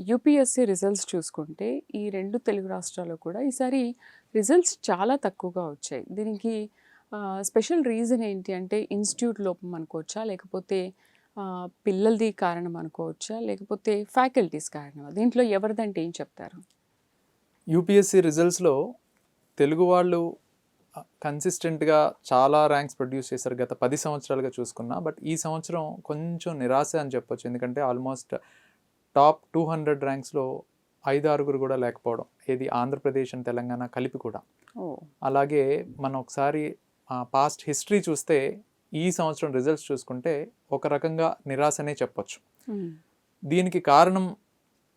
UPSC results చూసుకుంటే ఈ 2 తెలుగు రాష్ట్రాల్లో కూడా ఈసారి రిజల్ట్స్ చాలా తక్కువగా వచ్చాయి. దీనికి స్పెషల్ రీజన్ ఏంటి అంటే ఇన్‌స్టిట్యూట్ లోపం అనుకోవచ్చా? లేకపోతే పిల్లలది కారణం అనుకోవచ్చా? లేకపోతే ఫ్యాకల్టీస్ కారణమా? దీంట్లో ఎవరిదంటే ఏం చెప్తారు? యూపీఎస్సీ రిజల్ట్స్‌లో తెలుగు వాళ్ళు కన్సిస్టెంట్‌గా చాలా ర్యాంక్స్ ప్రొడ్యూస్ చేశారు గత 10 సంవత్సరాలుగా చూసుకున్నా. బట్ ఈ సంవత్సరం కొంచెం నిరాశ అని చెప్పొచ్చు. ఎందుకంటే ఆల్మోస్ట్ టాప్ 200 ర్యాంక్స్‌లో 5, 6 కూడా లేకపోవడం. ఏది ఆంధ్రప్రదేశ్ అండ్ తెలంగాణ కలిపి కూడా. ఓహ్! అలాగే మనం ఒకసారి పాస్ట్ హిస్టరీ చూస్తే ఈ సంవత్సరం రిజల్ట్స్ చూసుకుంటే ఒక రకంగా నిరాశనే చెప్పొచ్చు. దీనికి కారణం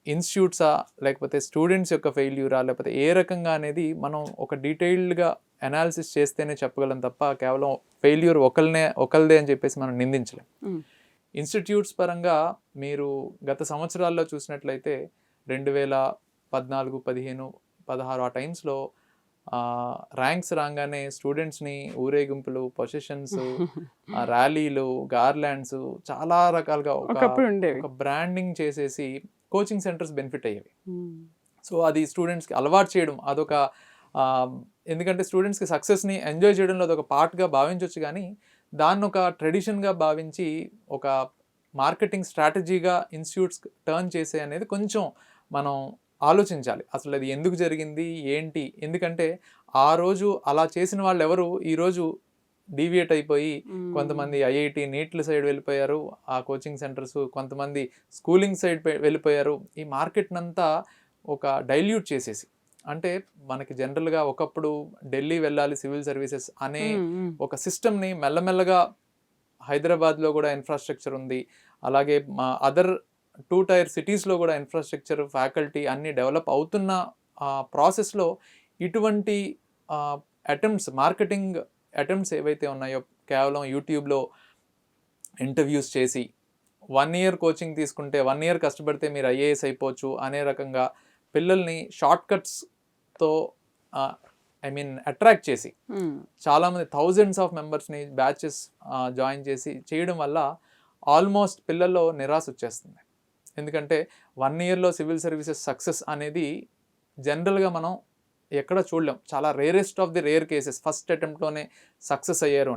ఇన్స్టిట్యూట్సా లేకపోతే స్టూడెంట్స్ యొక్క ఫెయిల్యూరా లేకపోతే ఏ రకంగా అనేది మనం ఒక డీటెయిల్డ్గా అనాలిసిస్ చేస్తేనే చెప్పగలం తప్ప కేవలం ఫెయిల్యూర్ ఒకళ్ళదే అని చెప్పేసి మనం నిందించలేం. ఇన్స్టిట్యూట్స్ పరంగా మీరు గత సంవత్సరాల్లో చూసినట్లయితే 2014, 15, 16 ఆ టైమ్స్లో ర్యాంక్స్ రాగానే స్టూడెంట్స్ని ఊరేగింపులు, పొసెషన్స్, ర్యాలీలు, గార్లాండ్స్ చాలా రకాలుగా ఒక బ్రాండింగ్ చేసేసి కోచింగ్ సెంటర్స్ బెనిఫిట్ అయ్యేవి. సో అది స్టూడెంట్స్కి అలవాటు చేయడం అదొక ఎందుకంటే స్టూడెంట్స్కి సక్సెస్ని ఎంజాయ్ చేయడంలో అదొక పార్ట్గా భావించవచ్చు. కానీ దాన్ని ఒక ట్రెడిషన్గా భావించి ఒక మార్కెటింగ్ స్ట్రాటజీగా ఇన్స్టిట్యూట్స్ టర్న్ చేసే అనేది కొంచెం మనం ఆలోచించాలి. అసలు అది ఎందుకు జరిగింది ఏంటి? ఎందుకంటే ఆ రోజు అలా చేసిన వాళ్ళు ఎవరు ఈరోజు డీవియేట్ అయిపోయి కొంతమంది ఐఐటి నీట్ల సైడ్ వెళ్ళిపోయారు ఆ కోచింగ్ సెంటర్స్, కొంతమంది స్కూలింగ్ సైడ్ వెళ్ళిపోయారు. ఈ మార్కెట్నంతా ఒక డైల్యూట్ చేసేసి, అంటే మనకి జనరల్గా ఒకప్పుడు ఢిల్లీ వెళ్ళాలి సివిల్ సర్వీసెస్ అనే ఒక సిస్టమ్ని మెల్లమెల్లగా హైదరాబాద్లో కూడా ఇన్ఫ్రాస్ట్రక్చర్ ఉంది, అలాగే మా అదర్ 2 టైర్ సిటీస్లో కూడా ఇన్ఫ్రాస్ట్రక్చర్, ఫ్యాకల్టీ అన్నీ డెవలప్ అవుతున్న ప్రాసెస్లో ఇటువంటి అటెంప్ట్స్, మార్కెటింగ్ అటెంప్ట్స్ ఏవైతే ఉన్నాయో కేవలం యూట్యూబ్లో ఇంటర్వ్యూస్ చేసి 1 year కోచింగ్ తీసుకుంటే 1 year కష్టపడితే మీరు ఐఏఎస్ అయిపోవచ్చు అనే రకంగా పిల్లల్ని షార్ట్ కట్స్తో అట్రాక్ట్ చేసి చాలామంది థౌజండ్స్ ఆఫ్ మెంబర్స్ని బ్యాచెస్ జాయిన్ చేసి చేయడం వల్ల ఆల్మోస్ట్ పిల్లల్లో నిరాశ వచ్చేస్తుంది. ఎందుకంటే 1 yearలో సివిల్ సర్వీసెస్ సక్సెస్ అనేది జనరల్గా మనం ఎక్కడ చూడలేం. చాలా rarest of the rare cases first అటెంప్ట్లోనే సక్సెస్ అయ్యారు అని.